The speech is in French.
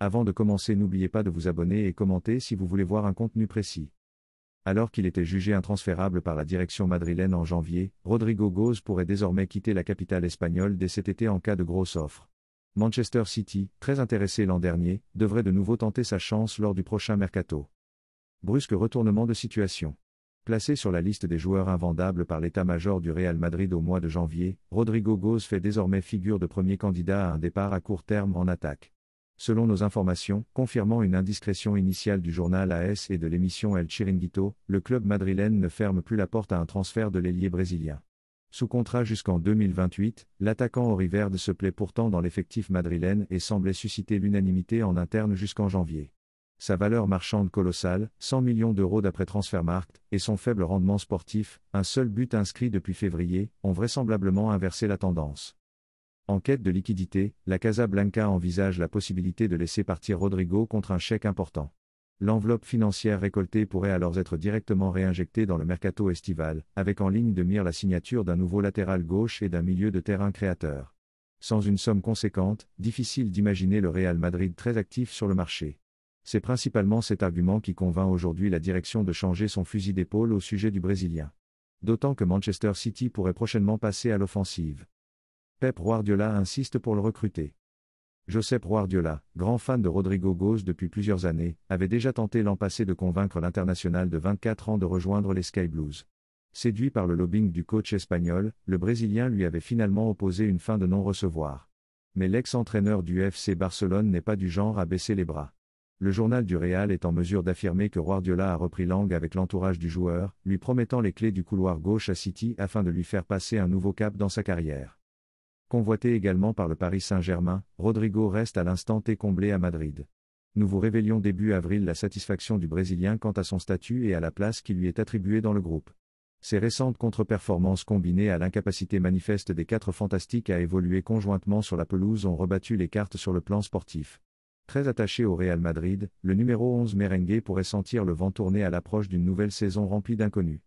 Avant de commencer, n'oubliez pas de vous abonner et commenter si vous voulez voir un contenu précis. Alors qu'il était jugé intransférable par la direction madrilène en janvier, Rodrigo Góes pourrait désormais quitter la capitale espagnole dès cet été en cas de grosse offre. Manchester City, très intéressé l'an dernier, devrait de nouveau tenter sa chance lors du prochain mercato. Brusque retournement de situation. Placé sur la liste des joueurs invendables par l'état-major du Real Madrid au mois de janvier, Rodrigo Góes fait désormais figure de premier candidat à un départ à court terme en attaque. Selon nos informations, confirmant une indiscrétion initiale du journal AS et de l'émission El Chiringuito, le club madrilène ne ferme plus la porte à un transfert de l'ailier brésilien. Sous contrat jusqu'en 2028, l'attaquant oriverde se plaît pourtant dans l'effectif madrilène et semblait susciter l'unanimité en interne jusqu'en janvier. Sa valeur marchande colossale, 100 millions d'euros d'après Transfermarkt, et son faible rendement sportif, un seul but inscrit depuis février, ont vraisemblablement inversé la tendance. En quête de liquidité, la Casablanca envisage la possibilité de laisser partir Rodrigo contre un chèque important. L'enveloppe financière récoltée pourrait alors être directement réinjectée dans le mercato estival, avec en ligne de mire la signature d'un nouveau latéral gauche et d'un milieu de terrain créateur. Sans une somme conséquente, difficile d'imaginer le Real Madrid très actif sur le marché. C'est principalement cet argument qui convainc aujourd'hui la direction de changer son fusil d'épaule au sujet du Brésilien. D'autant que Manchester City pourrait prochainement passer à l'offensive. Pep Guardiola insiste pour le recruter. Josep Guardiola, grand fan de Rodrigo Góes depuis plusieurs années, avait déjà tenté l'an passé de convaincre l'international de 24 ans de rejoindre les Sky Blues. Séduit par le lobbying du coach espagnol, le Brésilien lui avait finalement opposé une fin de non-recevoir. Mais l'ex-entraîneur du FC Barcelone n'est pas du genre à baisser les bras. Le journal du Real est en mesure d'affirmer que Guardiola a repris langue avec l'entourage du joueur, lui promettant les clés du couloir gauche à City afin de lui faire passer un nouveau cap dans sa carrière. Convoité également par le Paris Saint-Germain, Rodrigo reste à l'instant T comblé à Madrid. Nous vous révélions début avril la satisfaction du Brésilien quant à son statut et à la place qui lui est attribuée dans le groupe. Ses récentes contre-performances combinées à l'incapacité manifeste des quatre fantastiques à évoluer conjointement sur la pelouse ont rebattu les cartes sur le plan sportif. Très attaché au Real Madrid, le numéro 11 merengue pourrait sentir le vent tourner à l'approche d'une nouvelle saison remplie d'inconnus.